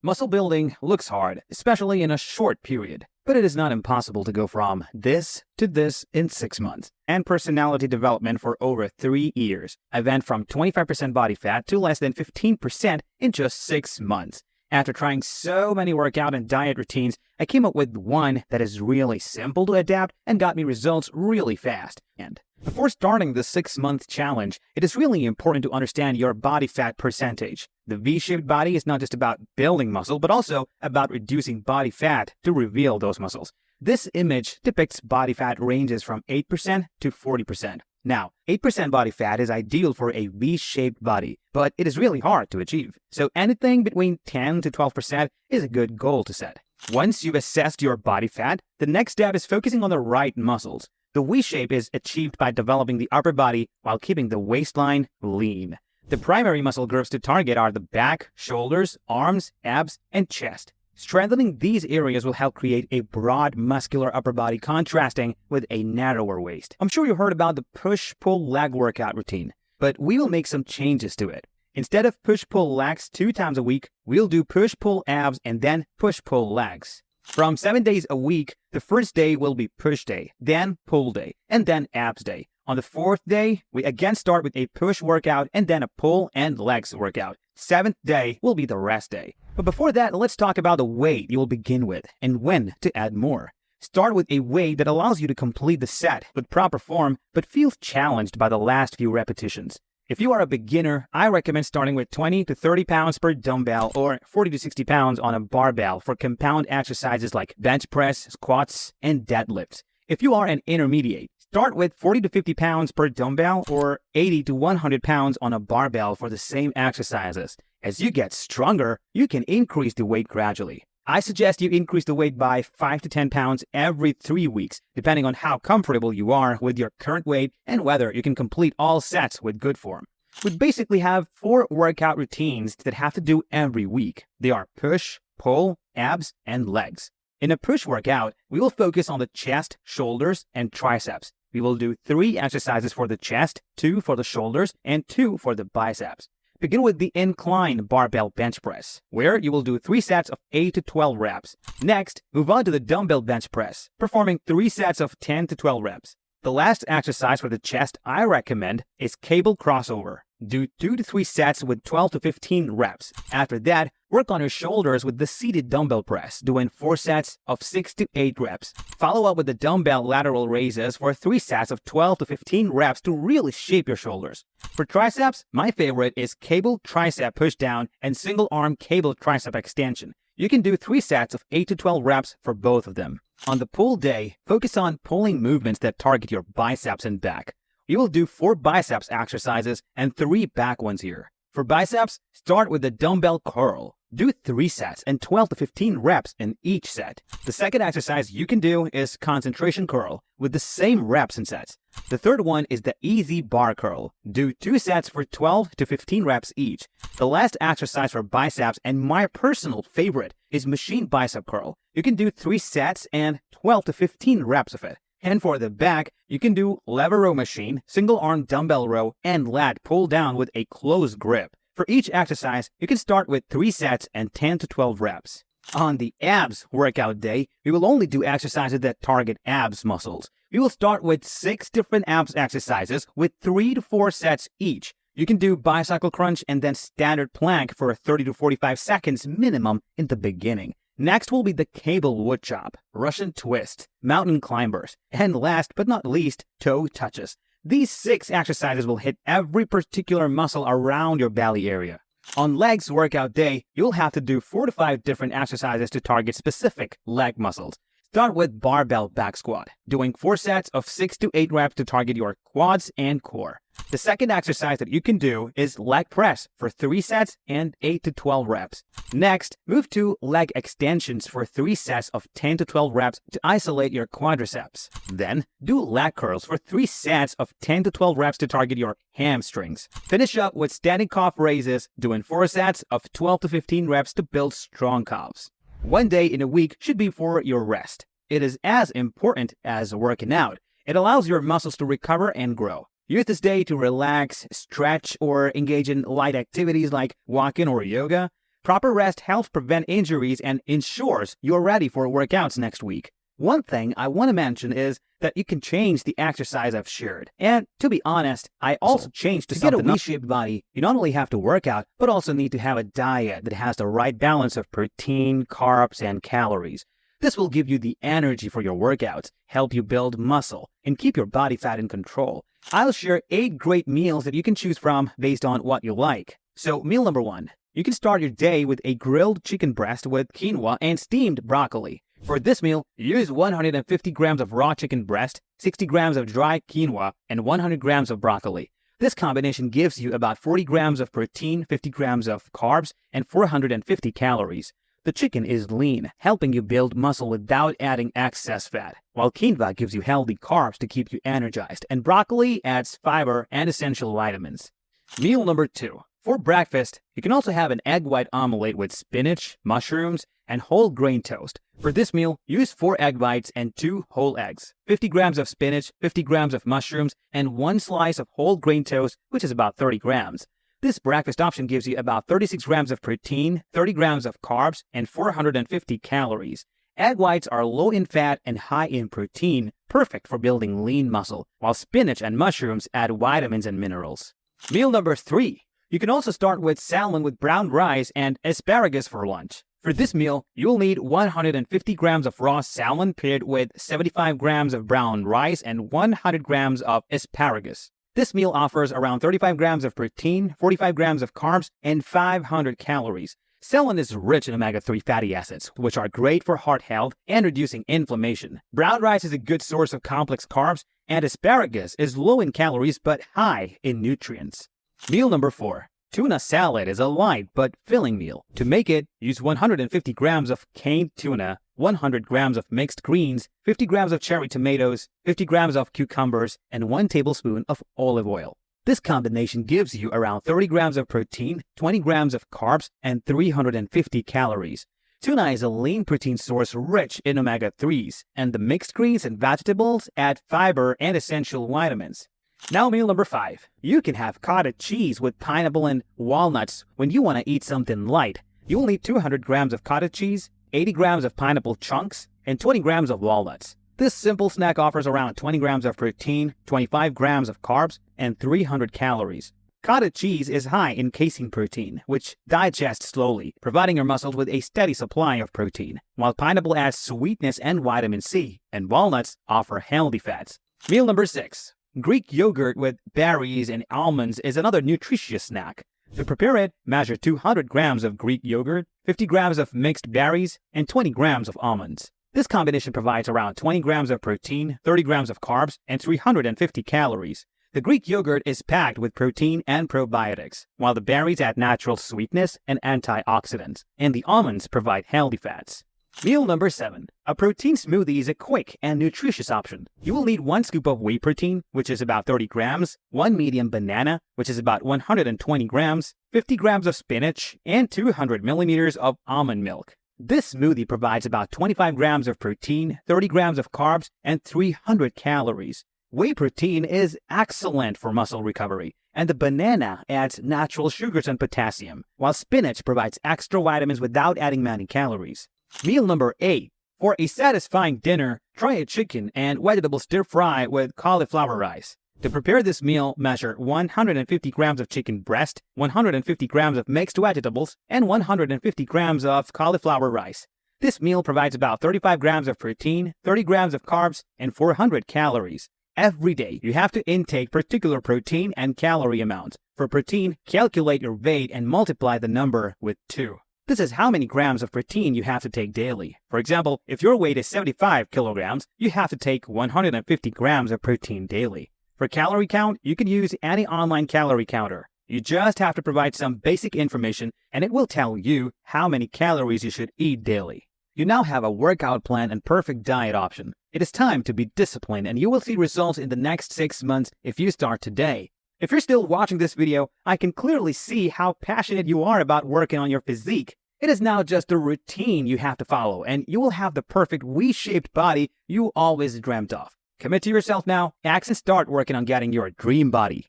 Muscle building looks hard, especially in a short period. But it is not impossible to go from this to this in 6 months. And personality development for over 3 years. I went from 25% body fat to less than 15% in just 6 months. After trying so many workout and diet routines, I came up with one that is really simple to adapt and got me results really fast. And before starting the 6-month challenge, it is really important to understand your body fat percentage. The V-shaped body is not just about building muscle, but also about reducing body fat to reveal those muscles. This image depicts body fat ranges from 8% to 40%. Now, 8% body fat is ideal for a V-shaped body, but it is really hard to achieve. So anything between 10 to 12% is a good goal to set. Once you've assessed your body fat, the next step is focusing on the right muscles. The V shape is achieved by developing the upper body while keeping the waistline lean. The primary muscle groups to target are the back, shoulders, arms, abs, and chest. Strengthening these areas will help create a broad muscular upper body contrasting with a narrower waist. I'm sure you heard about the push-pull leg workout routine, but we will make some changes to it. Instead of push-pull legs 2 times a week, we'll do push-pull abs and then push-pull legs. From 7 days a week, the first day will be push day, then pull day, and then abs day. On the 4th day, we again start with a push workout and then a pull and legs workout. 7th day will be the rest day. But before that, let's talk about the weight you will begin with and when to add more. Start with a weight that allows you to complete the set with proper form but feels challenged by the last few repetitions. If you are a beginner, I recommend starting with 20 to 30 pounds per dumbbell or 40 to 60 pounds on a barbell for compound exercises like bench press, squats, and deadlifts. If you are an intermediate, start with 40 to 50 pounds per dumbbell or 80 to 100 pounds on a barbell for the same exercises. As you get stronger, you can increase the weight gradually. I suggest you increase the weight by 5 to 10 pounds every 3 weeks, depending on how comfortable you are with your current weight and whether you can complete all sets with good form. We basically have 4 workout routines that have to do every week. They are push, pull, abs, and legs. In a push workout, we will focus on the chest, shoulders, and triceps. We will do 3 exercises for the chest, 2 for the shoulders, and 2 for the biceps. Begin with the incline barbell bench press, where you will do 3 sets of 8 to 12 reps. Next, move on to the dumbbell bench press, performing 3 sets of 10 to 12 reps. The last exercise for the chest I recommend is cable crossover. Do 2 to 3 sets with 12 to 15 reps. After that, work on your shoulders with the seated dumbbell press, doing 4 sets of 6 to 8 reps. Follow up with the dumbbell lateral raises for 3 sets of 12 to 15 reps to really shape your shoulders. For triceps, my favorite is cable tricep pushdown and single arm cable tricep extension. You can do 3 sets of 8 to 12 reps for both of them. On the pull day, focus on pulling movements that target your biceps and back. You will do 4 biceps exercises and 3 back ones here. For biceps, start with the dumbbell curl. Do 3 sets and 12 to 15 reps in each set. The second exercise you can do is concentration curl with the same reps and sets. The third one is the easy bar curl. Do 2 sets for 12 to 15 reps each. The last exercise for biceps and my personal favorite is machine bicep curl. You can do 3 sets and 12 to 15 reps of it. And for the back, you can do lever row machine, single arm dumbbell row, and lat pull down with a close grip. For each exercise, you can start with 3 sets and 10 to 12 reps. On the abs workout day, we will only do exercises that target abs muscles. We will start with 6 different abs exercises with 3 to 4 sets each. You can do bicycle crunch and then standard plank for 30 to 45 seconds minimum in the beginning. Next will be the cable wood chop, Russian twist, mountain climbers, and last but not least, toe touches. These 6 exercises will hit every particular muscle around your belly area. On legs workout day, you'll have to do 4 to 5 different exercises to target specific leg muscles. Start with barbell back squat, doing 4 sets of 6 to 8 reps to target your quads and core. The second exercise that you can do is leg press for 3 sets and 8 to 12 reps. Next, move to leg extensions for 3 sets of 10 to 12 reps to isolate your quadriceps. Then, do leg curls for 3 sets of 10 to 12 reps to target your hamstrings. Finish up with standing calf raises, doing 4 sets of 12 to 15 reps to build strong calves. 1 day in a week should be for your rest. It is as important as working out. It allows your muscles to recover and grow. Use this day to relax, stretch, or engage in light activities like walking or yoga. Proper rest helps prevent injuries and ensures you're ready for workouts next week. One thing I want to mention is that you can change the exercise I've shared. And to be honest, I also changed to get a V-shaped body. You not only have to work out, but also need to have a diet that has the right balance of protein, carbs, and calories. This will give you the energy for your workouts, help you build muscle, and keep your body fat in control. I'll share 8 great meals that you can choose from based on what you like. So, meal number 1. You can start your day with a grilled chicken breast with quinoa and steamed broccoli. For this meal, use 150 grams of raw chicken breast, 60 grams of dry quinoa, and 100 grams of broccoli. This combination gives you about 40 grams of protein, 50 grams of carbs, and 450 calories. The chicken is lean, helping you build muscle without adding excess fat, while quinoa gives you healthy carbs to keep you energized, and broccoli adds fiber and essential vitamins. Meal number 2. For breakfast, you can also have an egg white omelette with spinach, mushrooms, and whole grain toast. For this meal, use 4 egg whites and 2 whole eggs, 50 grams of spinach, 50 grams of mushrooms, and 1 slice of whole grain toast, which is about 30 grams. This breakfast option gives you about 36 grams of protein, 30 grams of carbs, and 450 calories. Egg whites are low in fat and high in protein, perfect for building lean muscle, while spinach and mushrooms add vitamins and minerals. Meal number 3. You can also start with salmon with brown rice and asparagus for lunch. For this meal, you'll need 150 grams of raw salmon paired with 75 grams of brown rice and 100 grams of asparagus. This meal offers around 35 grams of protein, 45 grams of carbs, and 500 calories. Salmon is rich in omega-3 fatty acids, which are great for heart health and reducing inflammation. Brown rice is a good source of complex carbs, and asparagus is low in calories but high in nutrients. Meal number 4. Tuna salad is a light but filling meal. To make it, use 150 grams of canned tuna, 100 grams of mixed greens, 50 grams of cherry tomatoes, 50 grams of cucumbers, and 1 tablespoon of olive oil. This combination gives you around 30 grams of protein, 20 grams of carbs, and 350 calories. Tuna is a lean protein source rich in omega-3s, and the mixed greens and vegetables add fiber and essential vitamins. Now meal number 5. You can have cottage cheese with pineapple and walnuts when you want to eat something light. You'll need 200 grams of cottage cheese, 80 grams of pineapple chunks, and 20 grams of walnuts. This simple snack offers around 20 grams of protein, 25 grams of carbs, and 300 calories. Cottage cheese is high in casein protein, which digests slowly, providing your muscles with a steady supply of protein, while pineapple adds sweetness and vitamin C, and walnuts offer healthy fats. Meal number 6. Greek yogurt with berries and almonds is another nutritious snack. To prepare it, measure 200 grams of Greek yogurt, 50 grams of mixed berries, and 20 grams of almonds. This combination provides around 20 grams of protein, 30 grams of carbs, and 350 calories. The Greek yogurt is packed with protein and probiotics, while the berries add natural sweetness and antioxidants, and the almonds provide healthy fats. Meal number 7. A protein smoothie is a quick and nutritious option. You will need 1 scoop of whey protein, which is about 30 grams, 1 medium banana, which is about 120 grams, 50 grams of spinach, and 200 milliliters of almond milk. This smoothie provides about 25 grams of protein, 30 grams of carbs, and 300 calories. Whey protein is excellent for muscle recovery, and the banana adds natural sugars and potassium, while spinach provides extra vitamins without adding many calories. Meal number 8. For a satisfying dinner, try a chicken and vegetable stir-fry with cauliflower rice. To prepare this meal, measure 150 grams of chicken breast, 150 grams of mixed vegetables, and 150 grams of cauliflower rice. This meal provides about 35 grams of protein, 30 grams of carbs, and 400 calories. Every day, you have to intake particular protein and calorie amounts. For protein, calculate your weight and multiply the number with 2. This is how many grams of protein you have to take daily. For example, if your weight is 75 kilograms, you have to take 150 grams of protein daily. For calorie count, you can use any online calorie counter. You just have to provide some basic information and it will tell you how many calories you should eat daily. You now have a workout plan and perfect diet option. It is time to be disciplined and you will see results in the next 6 months if you start today. If you're still watching this video, I can clearly see how passionate you are about working on your physique. It is now just a routine you have to follow, and you will have the perfect V-shaped body you always dreamt of. Commit to yourself now, act and start working on getting your dream body.